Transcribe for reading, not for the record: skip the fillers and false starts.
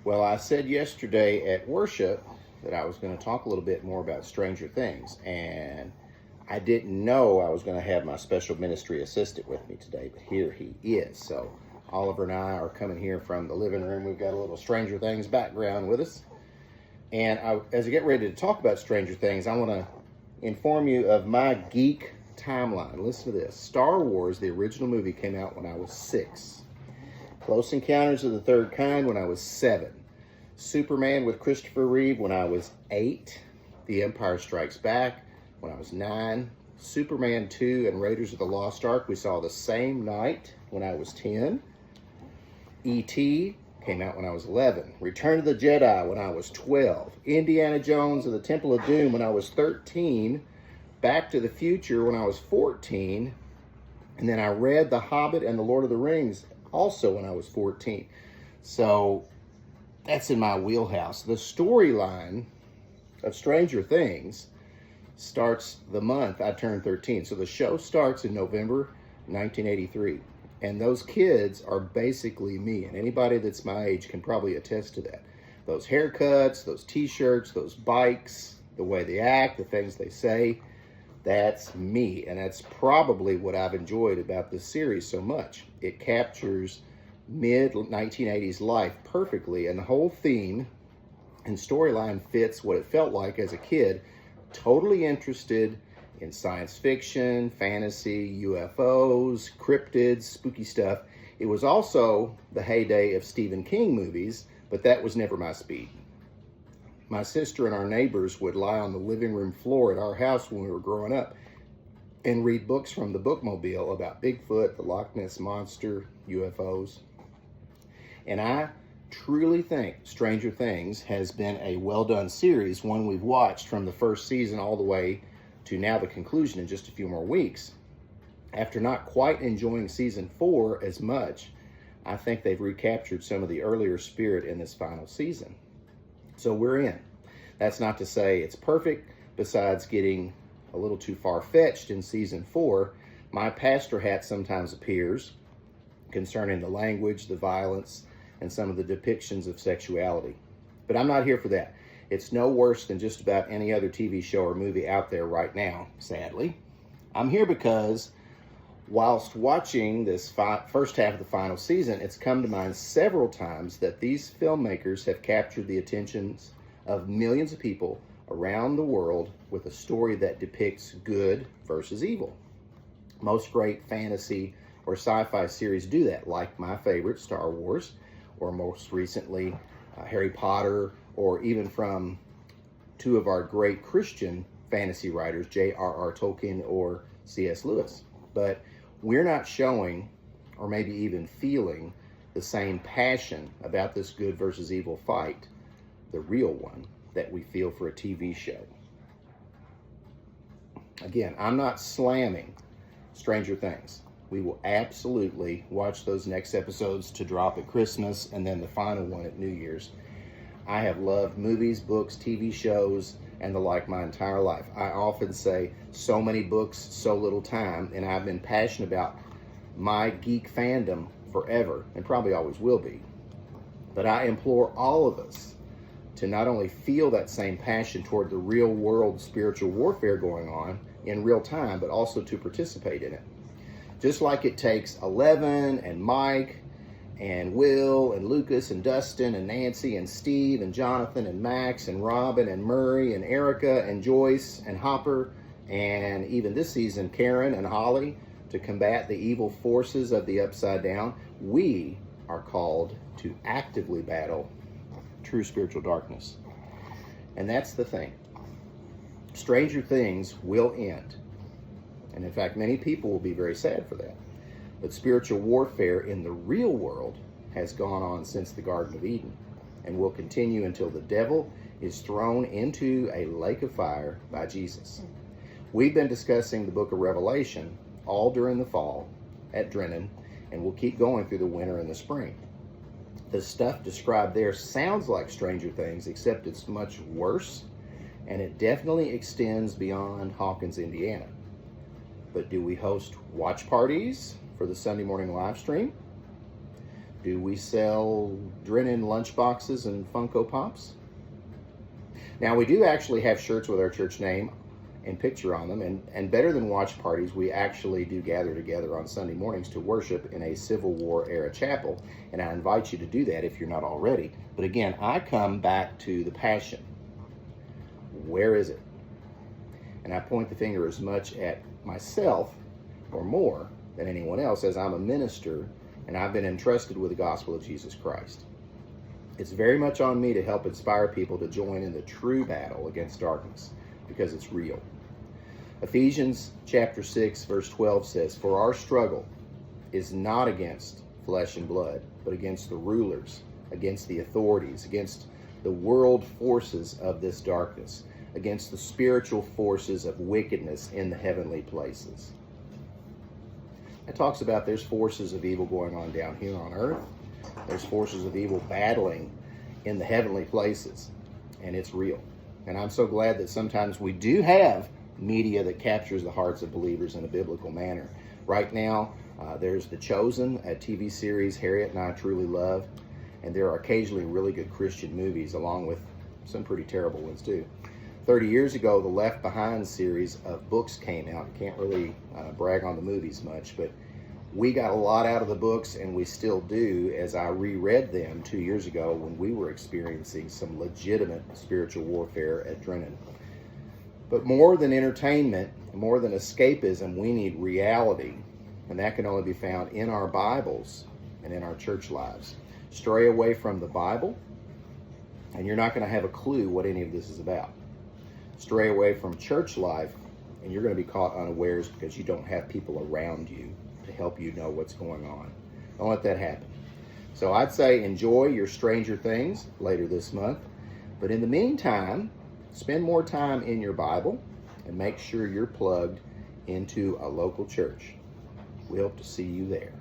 Well, I said yesterday at worship that I was going to talk a little bit more about Stranger Things, and I didn't know I was going to have my special ministry assistant with me today, but here he is. So Oliver and I are coming here from the living room. We've got a little Stranger Things background with us. And as I get ready to talk about Stranger Things, I want to inform you of my geek timeline. Listen to this. Star Wars, the original movie, came out when I was 6. Close Encounters of the Third Kind when I was 7. Superman with Christopher Reeve when I was 8. The Empire Strikes Back when I was 9. Superman 2 and Raiders of the Lost Ark we saw the same night when I was 10. E.T. came out when I was 11. Return of the Jedi when I was 12. Indiana Jones and the Temple of Doom when I was 13. Back to the Future when I was 14. And then I read The Hobbit and The Lord of the Rings also when I was 14. So that's in my wheelhouse. The storyline of Stranger Things starts the month I turned 13. So the show starts in November 1983. And those kids are basically me. And anybody that's my age can probably attest to that. Those haircuts, those t-shirts, those bikes, the way they act, the things they say, that's me. And that's probably what I've enjoyed about this series so much. It captures mid-1980s life perfectly, and the whole theme and storyline fits what it felt like as a kid, totally interested in science fiction, fantasy, UFOs, cryptids, spooky stuff. It was also the heyday of Stephen King movies, but that was never my speed. My sister and our neighbors would lie on the living room floor at our house when we were growing up and read books from the bookmobile about Bigfoot, the Loch Ness Monster, UFOs. And I truly think Stranger Things has been a well-done series, one we've watched from the first season all the way to now the conclusion in just a few more weeks. After not quite enjoying season 4 as much, I think they've recaptured some of the earlier spirit in this final season. So we're in. That's not to say it's perfect, besides getting a little too far-fetched in season 4. My pastor hat sometimes appears concerning the language, the violence, and some of the depictions of sexuality. But I'm not here for that. It's no worse than just about any other TV show or movie out there right now, sadly. I'm here because whilst watching this first half of the final season, it's come to mind several times that these filmmakers have captured the attentions of millions of people around the world with a story that depicts good versus evil. Most great fantasy or sci-fi series do that, like my favorite, Star Wars, or most recently, Harry Potter, or even from two of our great Christian fantasy writers, J.R.R. Tolkien or C.S. Lewis. But we're not showing, or maybe even feeling, the same passion about this good versus evil fight, the real one, that we feel for a TV show. Again, I'm not slamming Stranger Things. We will absolutely watch those next episodes to drop at Christmas and then the final one at New Year's. I have loved movies, books, TV shows, and the like my entire life. I often say, so many books, so little time, and I've been passionate about my geek fandom forever, and probably always will be. But I implore all of us to not only feel that same passion toward the real world spiritual warfare going on in real time, but also to participate in it. Just like it takes 11 and Mike and Will and Lucas and Dustin and Nancy and Steve and Jonathan and Max and Robin and Murray and Erica and Joyce and Hopper and even this season Karen and Holly to combat the evil forces of the Upside Down, we are called to actively battle true spiritual darkness. And that's the thing. Stranger Things will end. And in fact, many people will be very sad for that. But spiritual warfare in the real world has gone on since the Garden of Eden and will continue until the devil is thrown into a lake of fire by Jesus. We've been discussing the book of Revelation all during the fall at Drennan, and we'll keep going through the winter and the spring. The stuff described there sounds like Stranger Things, except it's much worse, and it definitely extends beyond Hawkins, Indiana. But do we host watch parties for the Sunday morning live stream? Do we sell Drennan lunchboxes and Funko Pops? Now, we do actually have shirts with our church name and picture on them, and better than watch parties, we actually do gather together on Sunday mornings to worship in a Civil War era chapel, and I invite you to do that if you're not already. But again, I come back to the passion. Where is it? And I point the finger as much at myself or more than anyone else, as I'm a minister and I've been entrusted with the gospel of Jesus Christ. It's very much on me to help inspire people to join in the true battle against darkness, because it's real. Ephesians chapter 6 verse 12 says, "For our struggle is not against flesh and blood, but against the rulers, against the authorities, against the world forces of this darkness, against the spiritual forces of wickedness in the heavenly places." It talks about there's forces of evil going on down here on earth. There's forces of evil battling in the heavenly places, and it's real. And I'm so glad that sometimes we do have media that captures the hearts of believers in a biblical manner. Right now, there's The Chosen, a TV series Harriet and I truly love, and there are occasionally really good Christian movies, along with some pretty terrible ones too. 30 years ago, the Left Behind series of books came out. Can't really brag on the movies much, but we got a lot out of the books, and we still do, as I reread them 2 years ago when we were experiencing some legitimate spiritual warfare at Drennan. But more than entertainment, more than escapism, we need reality, and that can only be found in our Bibles and in our church lives. Stray away from the Bible, and you're not going to have a clue what any of this is about. Stray away from church life, and you're going to be caught unawares because you don't have people around you to help you know what's going on. Don't let that happen. So I'd say enjoy your Stranger Things later this month. But in the meantime, spend more time in your Bible and make sure you're plugged into a local church. We hope to see you there.